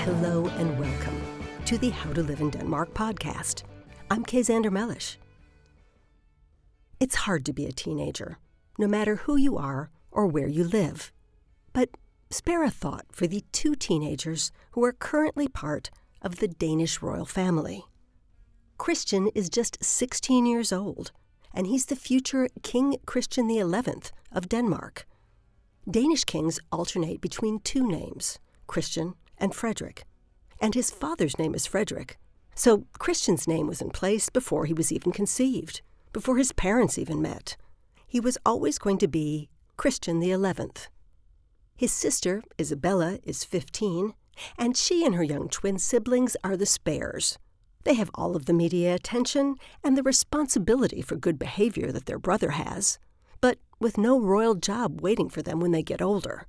Hello and welcome to the How to Live in Denmark podcast. I'm Kay Zander-Mellish. It's hard to be a teenager, no matter who you are or where you live. But spare a thought for the two teenagers who are currently part of the Danish Royal Family. Christian is just 16 years old, and he's the future King Christian XI of Denmark. Danish kings alternate between two names, Christian and Frederick, and his father's name is Frederick. So Christian's name was in place before he was even conceived, before his parents even met. He was always going to be Christian XI. His sister, Isabella, is 15, and she and her young twin siblings are the spares. They have all of the media attention and the responsibility for good behavior that their brother has, but with no royal job waiting for them when they get older.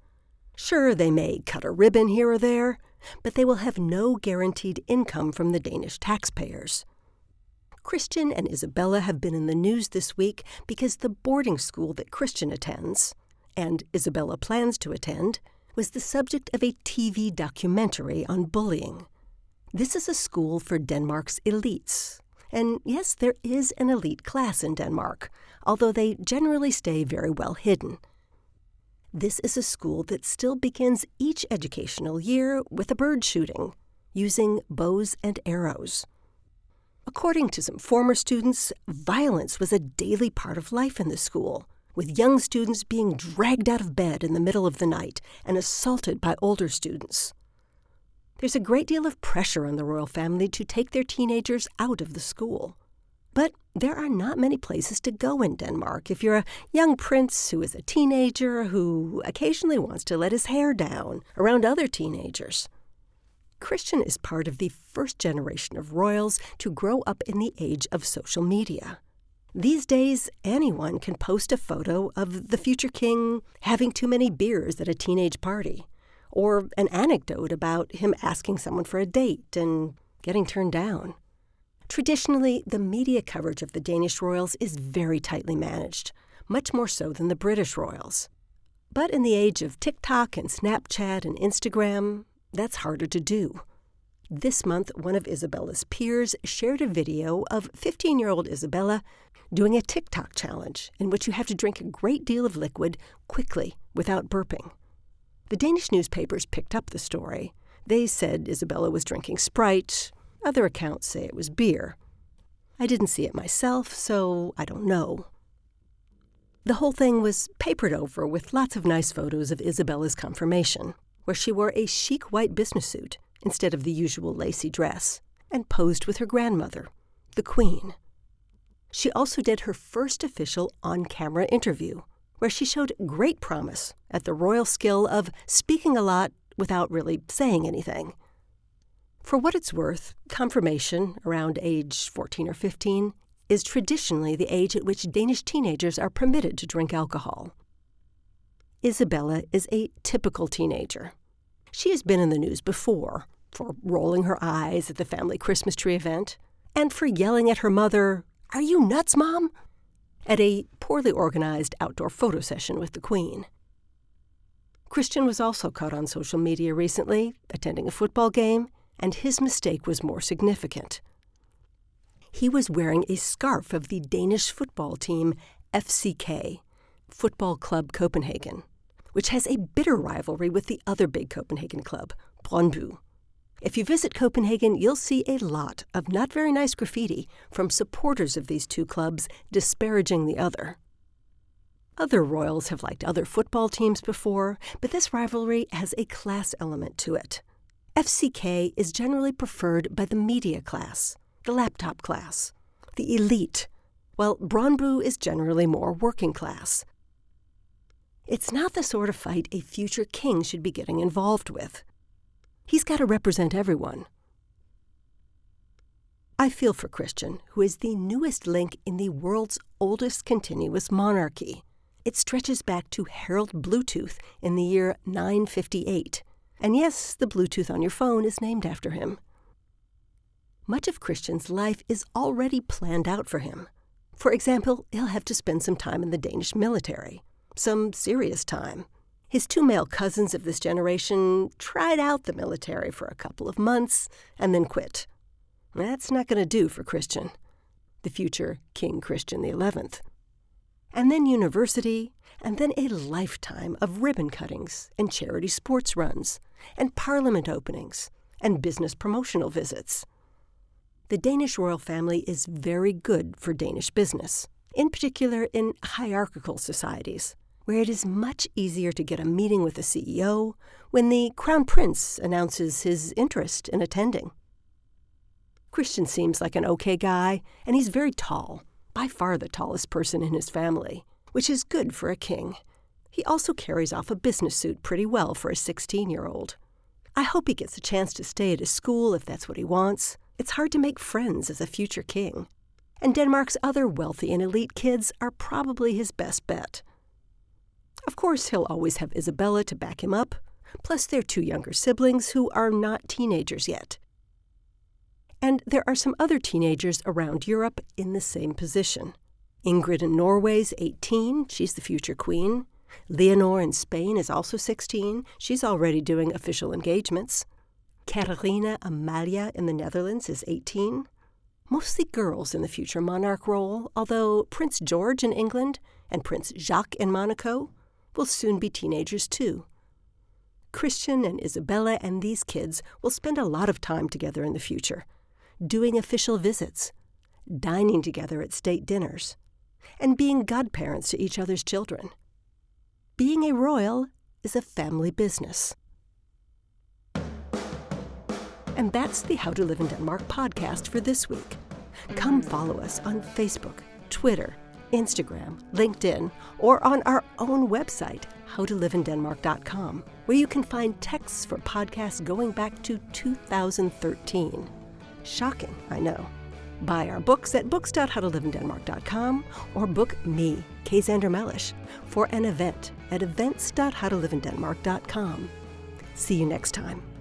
Sure, they may cut a ribbon here or there, but they will have no guaranteed income from the Danish taxpayers. Christian and Isabella have been in the news this week because the boarding school that Christian attends, and Isabella plans to attend, was the subject of a TV documentary on bullying. This is a school for Denmark's elites. And yes, there is an elite class in Denmark, although they generally stay very well hidden. This is a school that still begins each educational year with a bird shooting, using bows and arrows. According to some former students, violence was a daily part of life in the school, with young students being dragged out of bed in the middle of the night and assaulted by older students. There's a great deal of pressure on the royal family to take their teenagers out of the school. But there are not many places to go in Denmark if you're a young prince who is a teenager who occasionally wants to let his hair down around other teenagers. Christian is part of the first generation of royals to grow up in the age of social media. These days, anyone can post a photo of the future king having too many beers at a teenage party, or an anecdote about him asking someone for a date and getting turned down. Traditionally, the media coverage of the Danish royals is very tightly managed, much more so than the British royals. But in the age of Tik Tok and Snapchat and Instagram, that's harder to do. This month, one of Isabella's peers shared a video of 15-year-old Isabella doing a Tik Tok challenge in which you have to drink a great deal of liquid quickly without burping. The Danish newspapers picked up the story. They said Isabella was drinking Sprite. Other accounts say it was beer. I didn't see it myself, so I don't know. The whole thing was papered over with lots of nice photos of Isabella's confirmation, where she wore a chic white business suit instead of the usual lacy dress, and posed with her grandmother, the Queen. She also did her first official on-camera interview, where she showed great promise at the royal skill of speaking a lot without really saying anything. For what it's worth, confirmation, around age 14 or 15, is traditionally the age at which Danish teenagers are permitted to drink alcohol. Isabella is a typical teenager. She has been in the news before for rolling her eyes at the family Christmas tree event and for yelling at her mother, "Are you nuts, Mom?" at a poorly organized outdoor photo session with the Queen. Christian was also caught on social media recently, attending a football game, and his mistake was more significant. He was wearing a scarf of the Danish football team FCK, Football Club Copenhagen, which has a bitter rivalry with the other big Copenhagen club, Brøndby. If you visit Copenhagen, you'll see a lot of not very nice graffiti from supporters of these two clubs disparaging the other. Other royals have liked other football teams before, but this rivalry has a class element to it. FCK is generally preferred by the media class, the laptop class, the elite, while Brøndby is generally more working class. It's not the sort of fight a future king should be getting involved with. He's got to represent everyone. I feel for Christian, who is the newest link in the world's oldest continuous monarchy. It stretches back to Harold Bluetooth in the year 958. And yes, the Bluetooth on your phone is named after him. Much of Christian's life is already planned out for him. For example, he'll have to spend some time in the Danish military, some serious time. His two male cousins of this generation tried out the military for a couple of months and then quit. That's not going to do for Christian, the future King Christian XI. And then university, and then a lifetime of ribbon cuttings and charity sports runs and parliament openings and business promotional visits. The Danish royal family is very good for Danish business, in particular in hierarchical societies, where it is much easier to get a meeting with the CEO when the Crown Prince announces his interest in attending. Christian seems like an okay guy, and he's very tall, by far the tallest person in his family, which is good for a king. He also carries off a business suit pretty well for a 16-year-old. I hope he gets a chance to stay at his school if that's what he wants. It's hard to make friends as a future king. And Denmark's other wealthy and elite kids are probably his best bet. Of course, he'll always have Isabella to back him up, plus their two younger siblings who are not teenagers yet. And there are some other teenagers around Europe in the same position. Ingrid in Norway's 18, she's the future queen. Leonor in Spain is also 16, she's already doing official engagements. Caterina Amalia in the Netherlands is 18. Mostly girls in the future monarch role, although Prince George in England and Prince Jacques in Monaco will soon be teenagers too. Christian and Isabella and these kids will spend a lot of time together in the future, doing official visits, dining together at state dinners, and being godparents to each other's children. Being a royal is a family business. And that's the How to Live in Denmark podcast for this week. Come follow us on Facebook, Twitter, Instagram, LinkedIn, or on our own website, howtoliveindenmark.com, where you can find texts for podcasts going back to 2013. Shocking, I know. Buy our books at books.howtoliveindenmark.com or book me, Kay Mellish, for an event at events.howtoliveindenmark.com. See you next time.